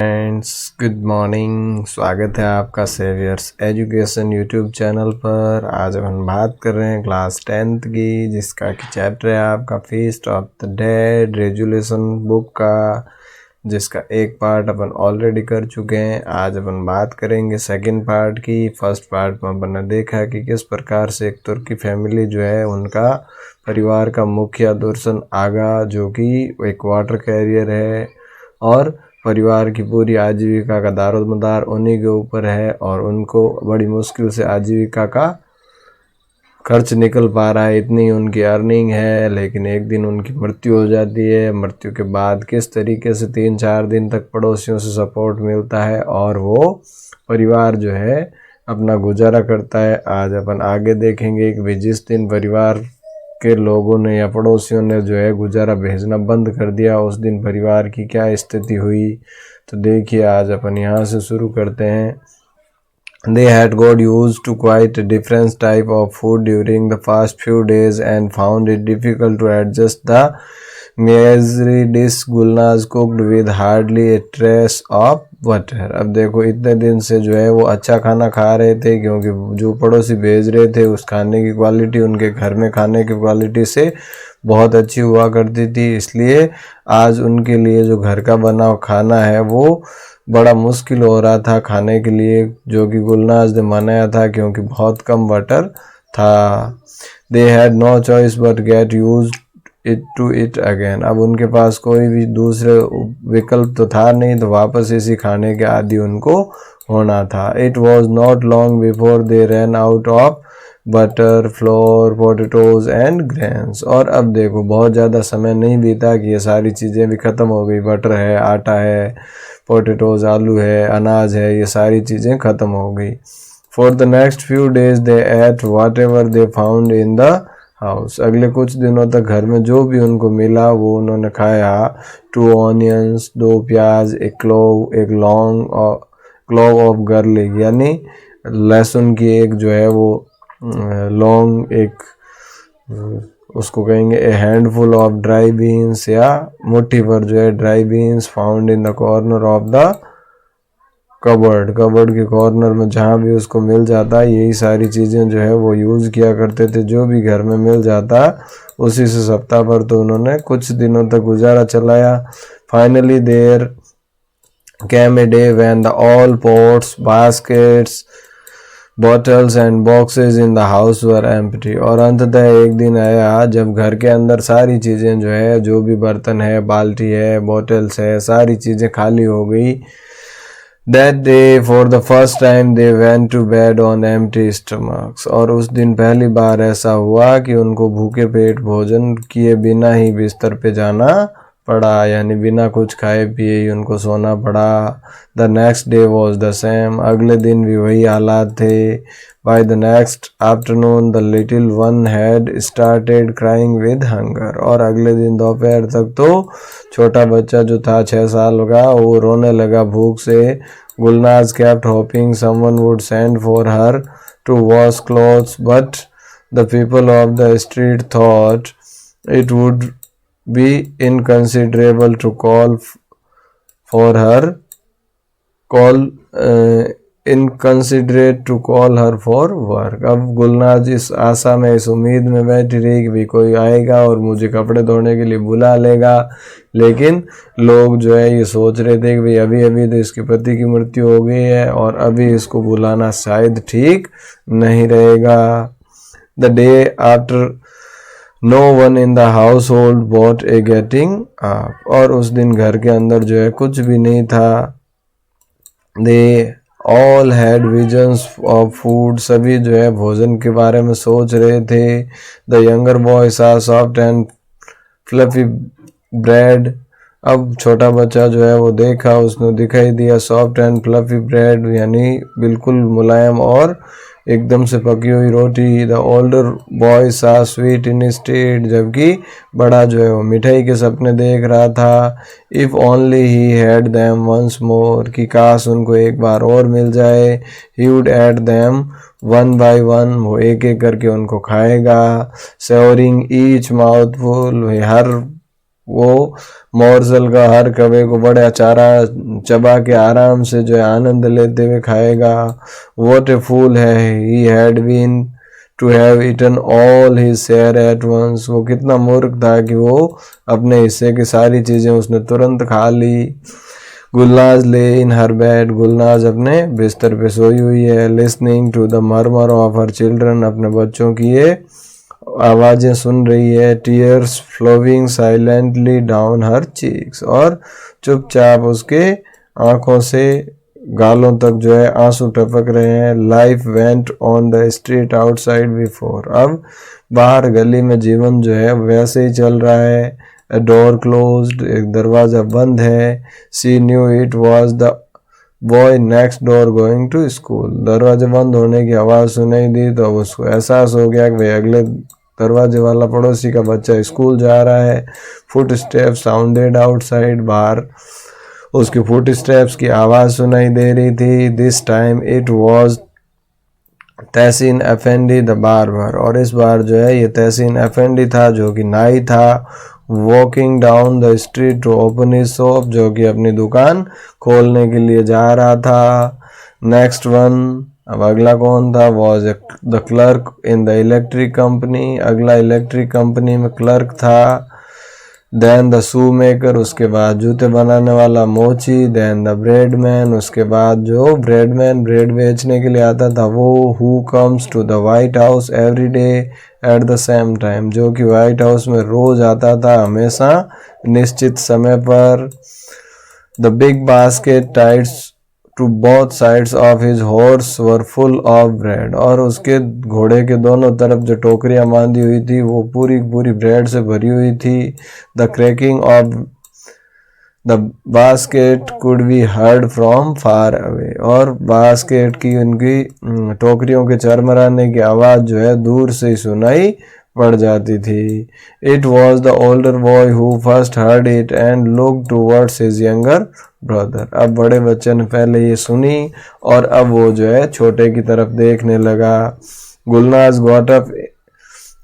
Friends, good morning. स्वागत है आपका सेवियर्स एजुकेशन यूट्यूब चैनल पर। आज हम बात कर रहे हैं क्लास 10th की, जिसका कि चैप्टर है आपका feast of the dead resolution book का, जिसका एक पार्ट अपन ऑलरेडी कर चुके हैं। आज अपन बात करेंगे सेकंड पार्ट की। फर्स्ट पार्ट में अपन ने देखा कि किस प्रकार से एक तुर्की फैमिली जो है उनका परिवार का मुखिया दुर्सन आगा, जो कि एक वाटर कैरियर है और परिवार की पूरी आजीविका का दारोमदार उन्हीं के ऊपर है और उनको बड़ी मुश्किल से आजीविका का खर्च निकल पा रहा है, इतनी उनकी अर्निंग है। लेकिन एक दिन उनकी मृत्यु हो जाती है। मृत्यु के बाद किस तरीके से 3-4 दिन तक पड़ोसियों से सपोर्ट मिलता है और वो परिवार जो है अपना गुजारा करता है। आज अपन आगे देखेंगे कि जिस दिन परिवार के लोगों ने या पड़ोसियों ने जो है गुजारा भेजना बंद कर दिया, उस दिन परिवार की क्या स्थिति हुई। तो देखिए, आज अपन यहाँ से शुरू करते हैं। They had got used to quite a different type of food during the first few days and found it difficult to adjust the measly dish Gulnaz cooked with hardly a trace of butter। अब देखो, इतने दिन से जो है वो अच्छा खाना खा रहे थे, क्योंकि जो पड़ोसी भेज रहे थे उस खाने की क्वालिटी उनके घर में खाने की क्वालिटी से बहुत अच्छी हुआ करती थी। इसलिए आज उनके लिए जो घर का बना हुआ खाना है वो बड़ा मुश्किल हो रहा था खाने के लिए, जो कि गुलनाज ने मनाया था, क्योंकि बहुत कम बटर था। They had no choice but get use it to it again. अब उनके पास कोई भी दूसरे विकल्प तो था नहीं, तो वापस इसी खाने के आदि उनको होना था। It was not long before they ran out of butter, floor, potatoes and grains. और अब देखो, बहुत ज़्यादा समय नहीं बीता कि ये सारी चीज़ें भी ख़त्म हो गई। बटर है, आटा है, पोटेटोज आलू है, अनाज है, ये सारी चीज़ें ख़त्म हो गई। For the next few days they ate whatever they found in the house. अगले कुछ दिनों तक घर में जो भी उनको मिला वो उन्होंने खाया। 2 ऑनियंस, 2 प्याज, एक क्लोव, एक क्लोव ऑफ गार्लिक, यानी लहसुन की एक जो है वो लौंग, एक उसको कहेंगे ए हैंडफुल ऑफ ड्राई बीन्स, या मुट्ठी भर जो है dry beans, found in the corner of the cupboard के कॉर्नर में जहाँ भी उसको मिल जाता, यही सारी चीज़ें जो है वो यूज़ किया करते थे। जो भी घर में मिल जाता उसी से सप्ताह भर तो उन्होंने कुछ दिनों तक गुजारा चलाया। Finally there came a day when the all pots, baskets, bottles and boxes in the house were empty. और अंततः एक दिन आया जब घर के अंदर सारी चीज़ें जो है, जो भी बर्तन है, बाल्टी है, बॉटल्स है, सारी चीज़ें खाली हो गई। That day for the first time they went to bed on empty stomachs. और उस दिन पहली बार ऐसा हुआ कि उनको भूखे पेट भोजन किए बिना ही बिस्तर पे जाना पड़ा, यानी बिना कुछ खाए पिए ही उनको सोना पड़ा। The next day was the same. अगले दिन भी वही हालात थे। By the next afternoon the little one had started crying with hunger. और अगले दिन दोपहर तक तो छोटा बच्चा जो था 6 साल का, वो रोने लगा भूख से। Gulnaz kept hoping someone would send for her to wash clothes, but the people of the street thought it would be inconsiderable to inconsiderate to call her for work. अब गुलनाज इस आशा में, इस उम्मीद में बैठी रही कि भाई कोई आएगा और मुझे कपड़े धोने के लिए बुला लेगा। लेकिन लोग जो है ये सोच रहे थे कि भाई अभी अभी तो इसके पति की मृत्यु हो गई है और अभी इसको बुलाना शायद ठीक नहीं रहेगा। The day after no one in the household bought a getting up. और उस दिन घर के अंदर जो है कुछ भी नहीं था। They all had visions of food. सभी जो है भोजन के बारे में सोच रहे थे। द यंगर बॉय सा सॉफ्ट एंड फ्लफी ब्रेड। अब छोटा बच्चा जो है वो देखा, उसने दिखाई दिया सॉफ्ट एंड फ्लफी ब्रेड, यानी बिल्कुल मुलायम और एकदम से पकी हुई रोटी। द ओल्डर बॉय सा स्वीट इन स्टेट। जबकि बड़ा जो है वो मिठाई के सपने देख रहा था। If only he had them once more, कि काश उनको एक बार और मिल जाए। He would eat them one by one, वो एक एक करके उनको खाएगा। सेवरिंग ईच माउथफुल, हर वो मोरसल का हर कवे को बड़ा चारा चबा के आराम से जो है आनंद लेते हुए खाएगा। What a fool है he had been to have eaten all his share at once। वो कितना मूर्ख था कि वो अपने हिस्से की सारी चीजें उसने तुरंत खा ली। गुलनाज ले इन हर बेड, गुलनाज अपने बिस्तर पे सोई हुई है। Listening to the murmur of her children, अपने बच्चों की ये आवाजें सुन रही है। Tears flowing silently down her cheeks, और चुपचाप उसके आंखों से गालों तक जो है आंसू टपक रहे हैं। Life went on the street outside before, अब बाहर गली में जीवन जो है वैसे ही चल रहा है। A door closed, एक दरवाजा बंद है। She knew it was the boy next door going to school। दरवाजे बंद होने की आवाज़ सुनाई दी तो उसको एहसास हो गया कि भाई अगले दरवाजे वाला पड़ोसी का बच्चा स्कूल जा रहा है। फुट स्टेप साउंडेड आउटसाइड, बाहर उसकी फुट स्टेप्स की आवाज़ सुनाई दे रही थी। This time it was Tahseen Effendi the barber, और इस बार जो है ये तहसीन अफेंडी था जो कि नाई था। Walking down the street to open his shop, जो कि अपनी दुकान खोलने के लिए जा रहा था। नेक्स्ट वन, अब अगला कौन था? Was the clerk in the electric company, अगला इलेक्ट्रिक कंपनी में क्लर्क था। देन द शू मेकर, उसके बाद जूते बनाने वाला मोची। देन द ब्रेड मैन, उसके बाद जो ब्रेड मैन ब्रेड बेचने के लिए आता था वो। Who comes to the white house every day at the same time, जो कि वाइट हाउस में रोज आता था हमेशा निश्चित समय पर। The big basket tides to both sides of his horse were full of bread, और उसके घोड़े के दोनों तरफ जो टोकरियां बांधी हुई थी वो पूरी पूरी ब्रेड से भरी हुई थी। The cracking of the basket could be heard from far away, और बास्केट की उनकी टोकरियों के चरमराने की आवाज़ जो है दूर से ही सुनाई पड़ जाती थी। It was the older boy who first heard it and look towards his younger brother, अब बड़े बच्चे ने पहले ये सुनी और अब वो जो है छोटे की तरफ देखने लगा। Gulnaz got up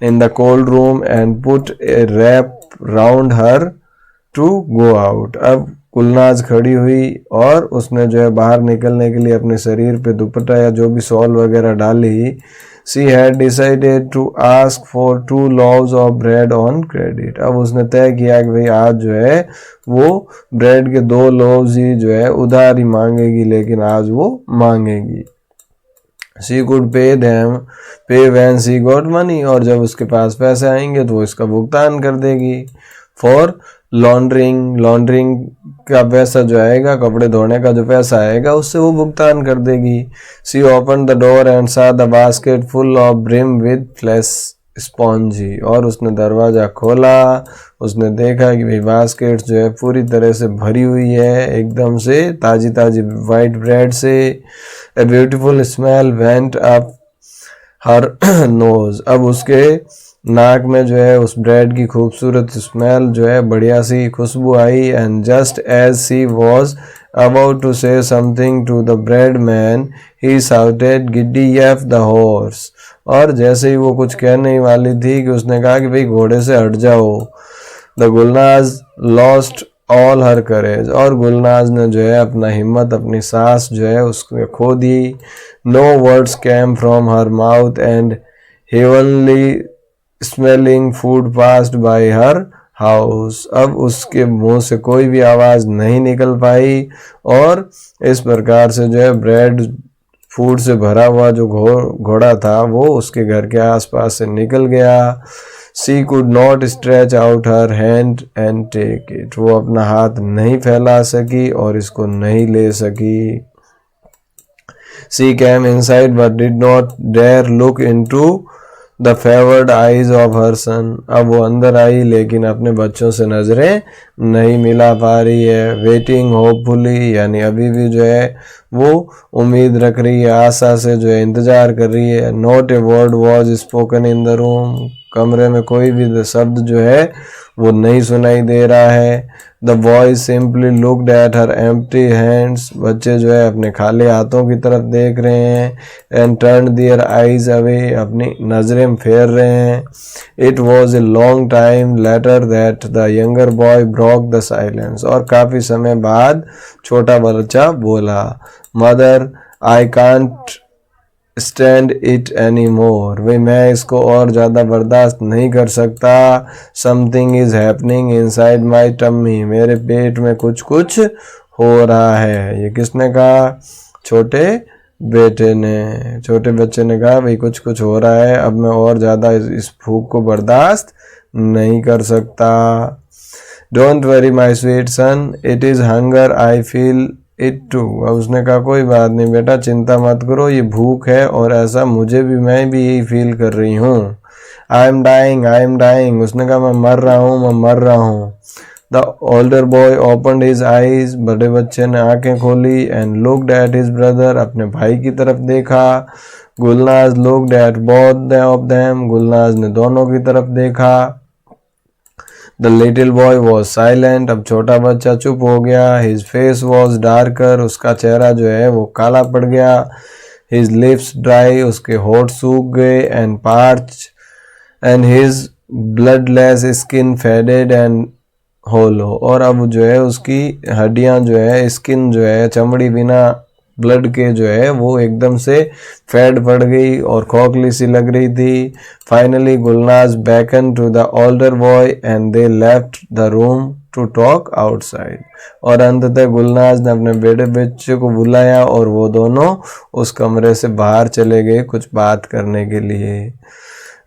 in the cold room and put a wrap round her to go out, अब गुलनाज खड़ी हुई और उसने जो है बाहर निकलने के लिए अपने शरीर पे दुपट्टा या जो भी शॉल वगैरह डाली। She had decided to ask for 2 loaves of bread on credit, अब उसने तय किया कि भाई आज जो है वो ब्रेड के 2 लोव्स ही जो है उधार ही मांगेगी, लेकिन आज वो मांगेगी। She could pay when she got money, और जब उसके पास पैसे आएंगे तो वो इसका भुगतान कर देगी। फॉर लॉन्ड्रिंग का पैसा जो आएगा, कपड़े धोने का जो पैसा आएगा उससे वो भुगतान कर देगी। सी ओपन द डोर एंड सा the basket full of brim with flash spongy, और उसने दरवाज़ा खोला, उसने देखा कि भाई बास्केट जो है पूरी तरह से भरी हुई है एकदम से ताज़ी ताज़ी वाइट ब्रेड से। A beautiful smell went up her nose, अब उसके नाक में जो है उस ब्रेड की खूबसूरत स्मेल जो है बढ़िया सी खुशबू आई। And just as she was about to say something to the bread man he shouted giddyup the horse, और जैसे ही वो कुछ कहने ही वाली थी कि उसने कहा कि भाई घोड़े से हट जाओ। द गुलनाज लॉस्ट ऑल हर करेज, और गुलनाज ने जो है अपना हिम्मत अपनी सांस जो है उसने खो दी। No words came from her mouth and heavenly smelling food passed by her house, अब उसके मुंह से कोई भी आवाज़ नहीं निकल पाई, और इस प्रकार से जो है ब्रेड फूड से भरा हुआ जो घोड़ा था वो उसके घर के आसपास से निकल गया। She could not stretch out her hand and take it, वो अपना हाथ नहीं फैला सकी और इसको नहीं ले सकी। She came inside but did not dare look into the fevered eyes of her son, अब वो अंदर आई लेकिन अपने बच्चों से नजरें नहीं मिला पा रही है। वेटिंग होपफुली, यानी अभी भी जो है वो उम्मीद रख रही है, आशा से जो है इंतजार कर रही है। Not a word was spoken in the room, कमरे में कोई भी शब्द जो है वो नहीं सुनाई दे रहा है। The boy simply looked at her empty hands, बच्चे जो है अपने खाली हाथों की तरफ देख रहे हैं। And turn their eyes away, अपनी नजरें फेर रहे हैं। It was a long time later that the younger boy broke the silence, और काफी समय बाद छोटा बच्चा बोला, mother I can't stand it any more, भाई मैं इसको और ज़्यादा बर्दाश्त नहीं कर सकता। Something is happening inside my tummy, मेरे पेट में कुछ कुछ हो रहा है। ये किसने कहा? छोटे बेटे ने। छोटे बच्चे ने कहा भाई कुछ कुछ हो रहा है, अब मैं और ज़्यादा इस भूख को बर्दाश्त नहीं कर सकता। Don't worry my sweet son, it is hunger I feel it too. अब उसने कहा कोई बात नहीं बेटा, चिंता मत करो, ये भूख है और ऐसा मैं भी यही फील कर रही हूँ। आई एम डाइंग, उसने कहा मैं मर रहा हूँ। The older boy opened his eyes, बड़े बच्चे ने आंखें खोली। And looked at his brother, अपने भाई की तरफ देखा। Gulnaz looked at both of them, Gulnaz ने दोनों की तरफ देखा। The little boy was silent, अब छोटा बच्चा चुप हो गया। हिज फेस वॉज डार्कर, उसका चेहरा जो है वो काला पड़ गया। हिज लिप्स ड्राई, उसके होठ सूख गए। And parch and his bloodless skin faded and hollow, और अब जो है उसकी हड्डियां जो है, स्किन जो है, चमड़ी बिना ब्लड के जो है वो एकदम से फेड पड़ गई और खोखली सी लग रही थी। Finally Gulnaz beckon to the older boy and they left the room to talk outside, और अंततः गुलनाज ने अपने बेटे बच्चे को बुलाया और वो दोनों उस कमरे से बाहर चले गए कुछ बात करने के लिए।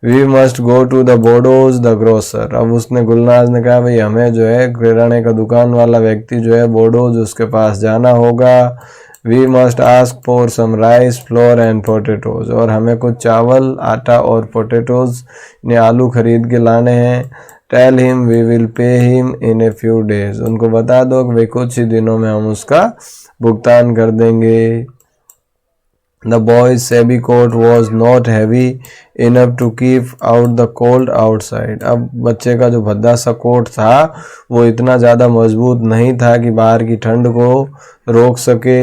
We must go to the Bodo's the grocer, अब उसने गुलनाज ने कहा भाई हमें जो है किराने का दुकान वाला व्यक्ति जो है बोडोज, उसके पास जाना होगा। We must ask for some rice flour and potatoes, और हमें कुछ चावल, आटा और पोटेटोज ने आलू खरीद के लाने हैं। Tell him we will pay him in a few days, उनको बता दो कि भाई कुछ ही दिनों में हम उसका भुगतान कर देंगे। The boy's shabby coat was not heavy enough to keep out the cold outside. अब बच्चे का जो भद्दा सा कोट था वो इतना ज़्यादा मजबूत नहीं था कि बाहर की ठंड को रोक सके।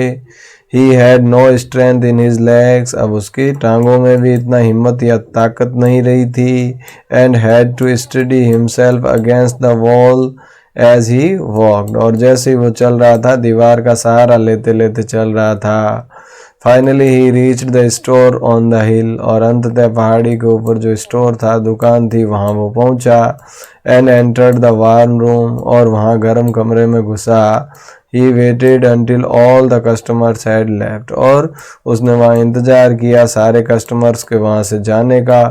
He had no strength in his legs, अब उसकी टांगों में भी इतना हिम्मत या ताकत नहीं रही थी। And had to steady himself against the wall as he walked, और जैसे ही वो चल रहा था दीवार का सहारा लेते लेते चल रहा था। Finally he reached the store on the हिल, और अंततः पहाड़ी के ऊपर जो स्टोर था, दुकान थी, वहाँ वो पहुँचा। And entered the warm room, और वहाँ गर्म कमरे में घुसा। He waited until all the customers had left, और उसने वहाँ इंतज़ार किया सारे कस्टमर्स के वहाँ से जाने का।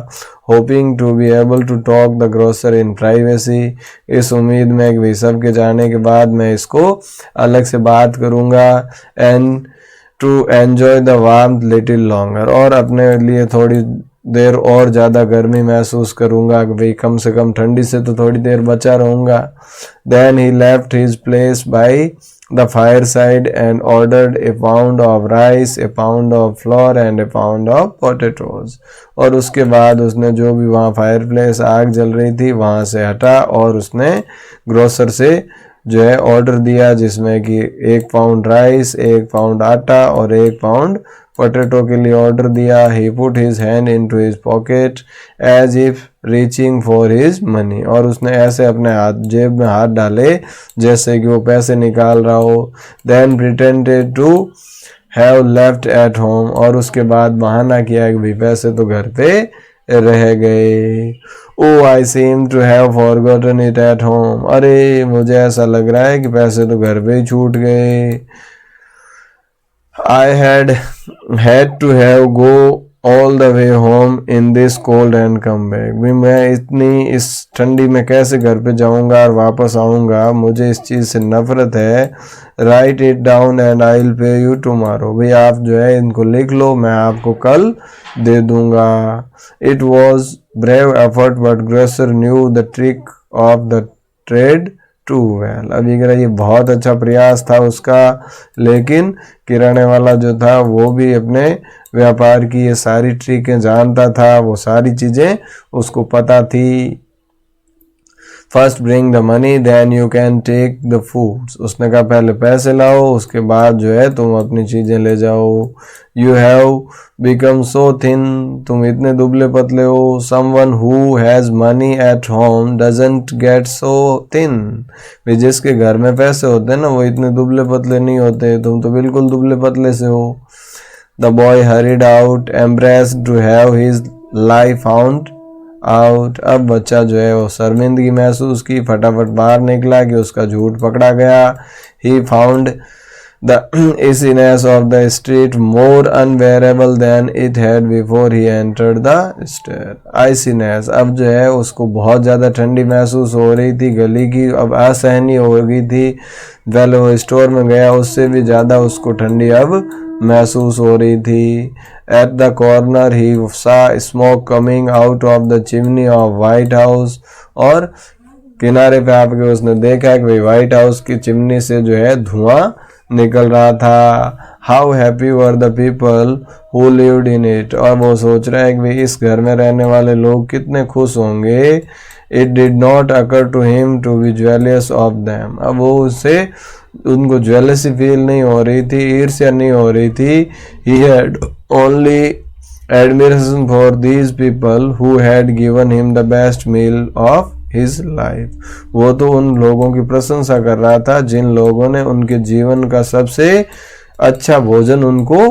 Hoping to be able to talk the grocer in privacy, इस उम्मीद में कि भाई सब के जाने के बाद मैं इसको अलग से बात करूँगा। And to enjoy the warmth little longer, और अपने लिए थोड़ी देर और ज़्यादा गर्मी महसूस करूँगा कि भाई कम से कम ठंडी से तो थोड़ी देर बचा रहूँगा। Then he left his place by the fire side and ordered a pound of rice, a pound of flour and a pound of potatoes, और उसके बाद उसने जो भी वहाँ फायर प्लेस आग जल रही थी वहाँ से हटा और उसने ग्रोसर से जो है ऑर्डर दिया, जिसमें कि 1 पाउंड राइस, 1 पाउंड आटा और 1 पाउंड पोटैटो के लिए ऑर्डर दिया। He put his hand into his pocket as if reaching for his money, और उसने ऐसे अपने हाथ जेब में हाथ डाले जैसे कि वो पैसे निकाल रहा हो। Then pretended to have left at home, और उसके बाद बहाना किया कि भाई पैसे तो घर पे रह गए। Oh I seem to have forgotten it at home, अरे मुझे ऐसा लग रहा है कि पैसे तो घर पे ही छूट गए। I had to have go all the way home in this cold and come back, भी मैं इतनी इस ठंडी में कैसे घर पे जाऊंगा और वापस आऊंगा, मुझे इस चीज़ से नफरत है। Right it down and I will pay you tomorrow, भाई आप जो है इनको लिख लो, मैं आपको कल दे दूंगा। It was brave effort but grocer knew the trick of the trade too well. अब ये कह रहा ये बहुत अच्छा प्रयास था उसका, लेकिन किराने वाला जो था वो भी अपने व्यापार की ये सारी ट्रिकें जानता था, वो सारी चीजें उसको पता थी। First bring the money then you can take the foods. उसने कहा पहले पैसे लाओ, उसके बाद जो है तुम अपनी चीजें ले जाओ। You have become so thin, तुम इतने दुबले पतले हो। Someone who has money at home doesn't get so thin. भी जिसके घर में पैसे होते हैं ना वो इतने दुबले पतले नहीं होते, तुम तो बिल्कुल दुबले पतले से हो। The boy hurried out embarrassed to have his life found out. अब बच्चा जो है वो शर्मिंदगी महसूस की, फटाफट बाहर निकला कि उसका झूठ पकड़ा गया। He found the iciness of the street more unbearable than it had before he entered the stair. Iciness, अब जो है उसको बहुत ज़्यादा ठंडी महसूस हो रही थी, गली की अब असहनीय हो गई थी। पहले वो स्टोर में गया उससे भी ज़्यादा उसको ठंडी अब महसूस हो रही थी। एट द कॉर्नर ही सा smoke coming out of the chimney of white house. और किनारे पे आके उसने देखा कि भाई व्हाइट हाउस की चिमनी से जो है धुआं निकल रहा था। How happy were the people who lived in it. और वो सोच रहा है कि भाई इस घर में रहने वाले लोग कितने खुश होंगे। It did not occur to him to be jealous of them. अब वो उससे उनको जेलसी फील नहीं हो रही थी, ईर्ष्या नहीं हो रही थी। He had only admiration for these people who had given him the best meal of his life. वो तो उन लोगों की प्रशंसा कर रहा था जिन लोगों ने उनके जीवन का सबसे अच्छा भोजन उनको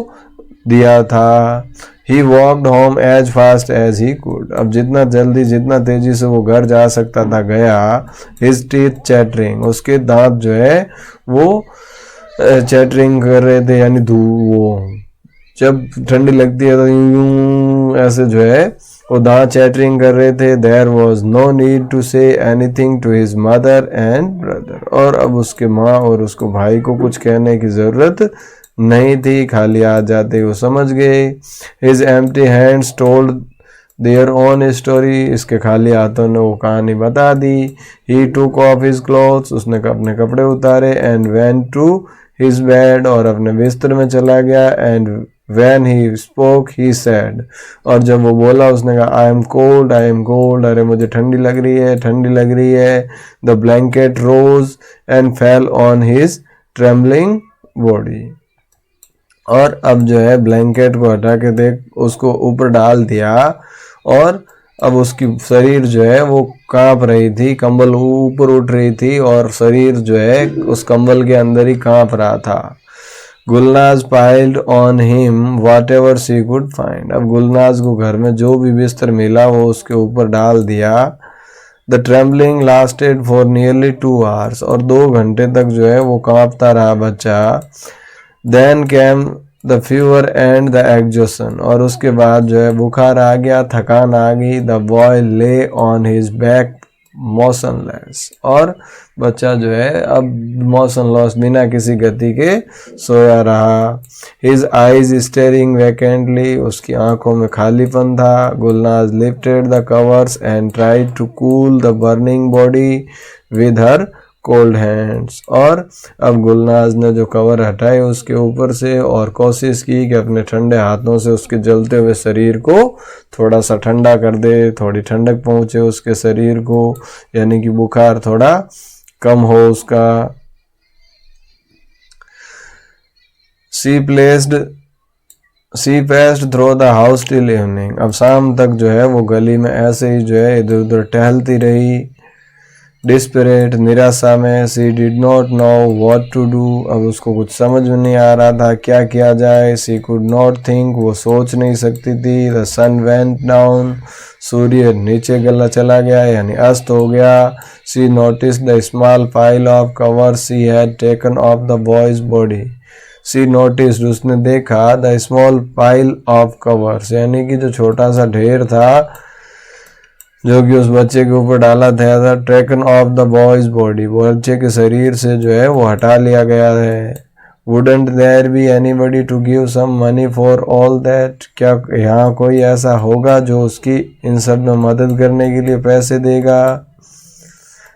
दिया था। He walked home as fast as he could. अब जितना जल्दी जितना तेजी से वो घर जा सकता था गया। हिज टीथ चैटरिंग, उसके दांत जो है वो चैटरिंग कर रहे थे, यानी वो जब ठंडी लगती है तो यूं ऐसे जो है वो दांत चैटरिंग कर रहे थे। There was no need to say anything to his mother and brother. और अब उसके माँ और उसको भाई को कुछ कहने की जरूरत नहीं थी, खाली आ जाते वो समझ गए। His empty hands told their own story. इसके खाली हाथों ने वो कहानी बता दी। ही टूक ऑफ हिज क्लॉथ्स, उसने अपने कपड़े उतारे। And went to his bed, और अपने बिस्तर में चला गया। And when he spoke he said, और जब वो बोला उसने कहा I am cold, I am cold. अरे मुझे ठंडी लग रही है, ठंडी लग रही है। The blanket rose and fell on his trembling body. और अब जो है ब्लैंकेट को हटा के देख उसको ऊपर डाल दिया, और अब उसकी शरीर जो है वो कांप रही थी, कंबल ऊपर उठ रही थी और शरीर जो है उस कंबल के अंदर ही कांप रहा था। Gulnaz piled on him whatever she could find. अब गुलनाज को घर में जो भी बिस्तर मिला वो उसके ऊपर डाल दिया। The trembling lasted for nearly 2 hours, और 2 घंटे तक जो है वो कांपता रहा बच्चा। Then came the fever and the exhaustion, और उसके बाद जो है बुखार आ गया, थकान आ गई। द बॉय ले ऑन हिज बैक मोशनलेस, और बच्चा जो है अब मोशन लॉस बिना किसी गति के सोया रहा। हिज आईज स्टेरिंग वैकेंटली, उसकी आंखों में खालीपन था। Gulnaz lifted the covers and tried to cool the burning body with her cold hands, और अब गुलनाज ने जो कवर हटाए उसके ऊपर से और कोशिश की कि अपने ठंडे हाथों से उसके जलते हुए शरीर को थोड़ा सा ठंडा कर दे, थोड़ी ठंडक पहुंचे उसके शरीर को, यानी कि बुखार थोड़ा कम हो उसका। She paced through the house till evening. अब शाम तक जो है वो गली में ऐसे ही जो है इधर उधर टहलती रही। डिस्परेट, निराशा में। She did not know what to do. अब उसको कुछ समझ में नहीं आ रहा था क्या किया जाए। सी कुड नॉट थिंक, वो सोच नहीं सकती थी। द सन वेंट डाउन, सूर्य नीचे गला चला गया यानी अस्त हो गया। She notice the small pile of cover she had taken off the boy's body. She notice, उसने देखा the small pile of covers, यानी कि जो छोटा सा ढेर था जो कि उस बच्चे के ऊपर डाला था। Taken off the boy's body, बच्चे के शरीर से जो है वो हटा लिया गया है। Wouldn't there be anybody to give some money for all that, क्या यहाँ कोई ऐसा होगा जो उसकी इन सब में मदद करने के लिए पैसे देगा।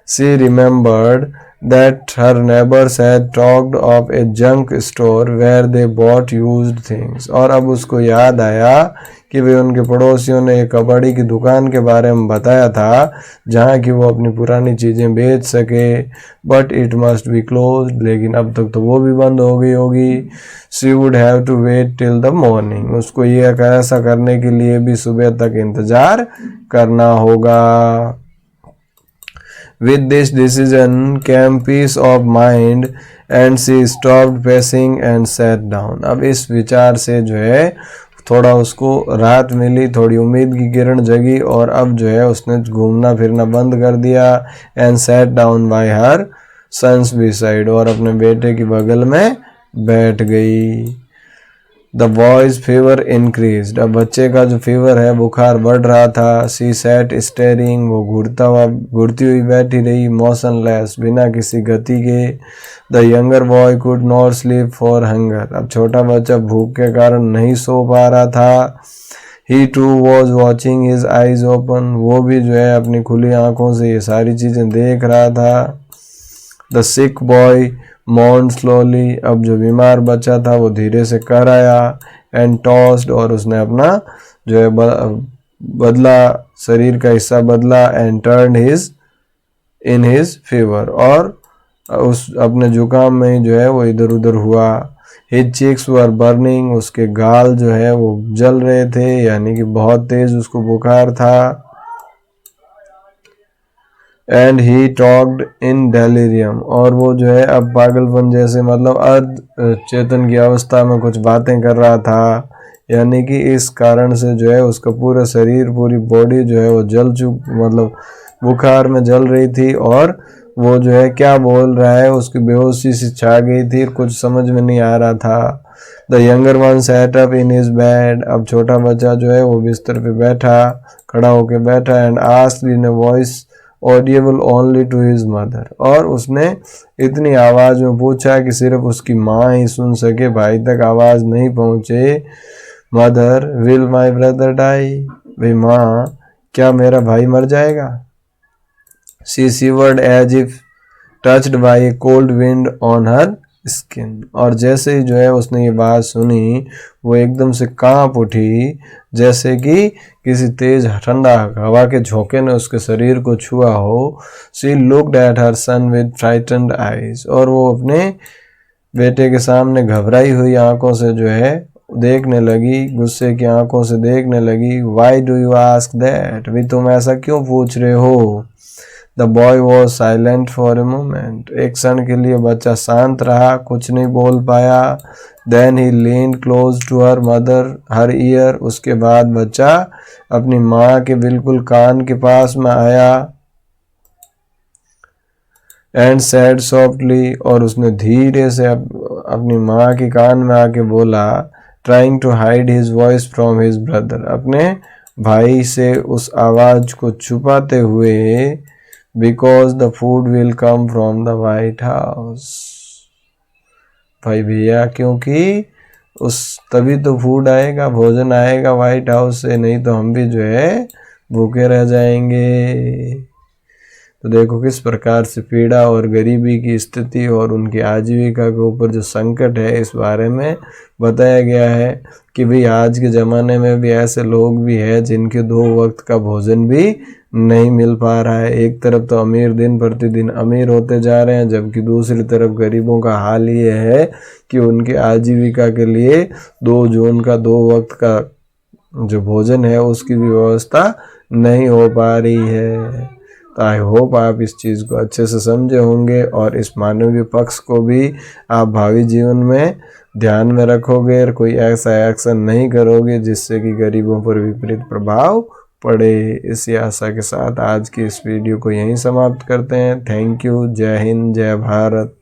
सी remembered that her neighbors had talked of a junk store where they bought used things। और अब उसको याद आया कि वे उनके पड़ोसियों ने एक कबाड़ी की दुकान के बारे में बताया था जहाँ कि वो अपनी पुरानी चीज़ें बेच सके। But it must be closed, लेकिन अब तक तो वो भी बंद हो गई होगी। She would have to wait till the morning, उसको ये ऐसा करने के लिए भी सुबह तक इंतज़ार करना होगा। With this decision came peace of mind and she stopped pacing and sat down। अब इस विचार से जो है थोड़ा उसको राहत मिली, थोड़ी उम्मीद की किरण जगी और अब जो है उसने घूमना फिरना बंद कर दिया। and sat down by her son's beside, और अपने बेटे की बगल में बैठ गई। द बॉयज फीवर इंक्रीज्ड, अब बच्चे का जो फीवर है बुखार बढ़ रहा था। सी सैट स्टेरिंग, वो घूरती हुई बैठी रही। मोशनलेस, बिना किसी गति के। The younger boy could not sleep for hunger, अब छोटा बच्चा भूख के कारण नहीं सो पा रहा था। He too was watching his eyes open, वो भी जो है अपनी खुली आंखों से ये सारी चीज़ें देख रहा था। द सिक बॉय मोर्न स्लोली, अब जो बीमार बच्चा था वो धीरे से कर आया। एंड टॉस्ड, और उसने अपना जो है बदला, शरीर का हिस्सा बदला। And turn in his fever, और उस अपने जुकाम में ही जो है वो इधर उधर हुआ। हिज चीक्स वर बर्निंग, उसके गाल जो है वो जल रहे थे, यानी कि बहुत तेज उसको बुखार था। And he talked in delirium, और वो जो है अब पागलपन जैसे मतलब अर्ध चेतन की अवस्था में कुछ बातें कर रहा था, यानी कि इस कारण से जो है उसका पूरा शरीर, पूरी बॉडी जो है वो मतलब बुखार में जल रही थी। और वो जो है क्या बोल रहा है, उसकी बेहोशी सी छा गई थी, कुछ समझ में नहीं आ रहा था। The younger one sat up in his bed, अब छोटा बच्चा जो है वो बिस्तर पे बैठा, खड़ा होकर बैठा। And asked in a voice audible only to his mother, और उसने इतनी आवाज़ में पूछा कि सिर्फ उसकी माँ ही सुन सके, भाई तक आवाज़ नहीं पहुँचे। Mother, will my brother die, भाई माँ क्या मेरा भाई मर जाएगा। She shivered as if touched by a cold wind on her skin, और जैसे ही जो है उसने ये बात सुनी वो एकदम से कांप उठी, जैसे कि किसी तेज ठंडा हवा के झोंके ने उसके शरीर को छुआ हो। She looked at her sun with frightened eyes, और वो अपने बेटे के सामने घबराई हुई आंखों से जो है देखने लगी, गुस्से की आंखों से देखने लगी। Why do you ask that, भी तुम ऐसा क्यों पूछ रहे हो। The boy was silent for a moment, एक क्षण के लिए बच्चा शांत रहा, कुछ नहीं बोल पाया। Then he leaned close to her mother her ear, उसके बाद बच्चा अपनी माँ के बिल्कुल कान के पास में आया। एंड सैड सॉफ्टली, और उसने धीरे से अपनी माँ के कान में आके बोला, trying to hide his voice from his brother, अपने भाई से उस आवाज को छुपाते हुए। Because the food will come from the white house, भाई भैया क्योंकि तभी तो फूड आएगा, भोजन आएगा वाइट हाउस से, नहीं तो हम भी जो है भूखे रह जाएंगे। तो देखो किस प्रकार से पीड़ा और गरीबी की स्थिति और उनकी आजीविका के ऊपर जो संकट है इस बारे में बताया गया है कि भाई आज के ज़माने में भी ऐसे लोग भी हैं जिनके 2 वक्त का भोजन भी नहीं मिल पा रहा है। एक तरफ तो अमीर दिन प्रतिदिन अमीर होते जा रहे हैं, जबकि दूसरी तरफ गरीबों का हाल ये है कि उनके आजीविका के लिए 2 जून का 2 वक्त का जो भोजन है उसकी भी व्यवस्था नहीं हो पा रही है। आई होप आप इस चीज़ को अच्छे से समझे होंगे और इस मानवीय पक्ष को भी आप भावी जीवन में ध्यान में रखोगे और कोई ऐसा एक्शन नहीं करोगे जिससे कि गरीबों पर विपरीत प्रभाव पड़े। इसी आशा के साथ आज की इस वीडियो को यहीं समाप्त करते हैं। Thank you. जय हिंद, जय भारत।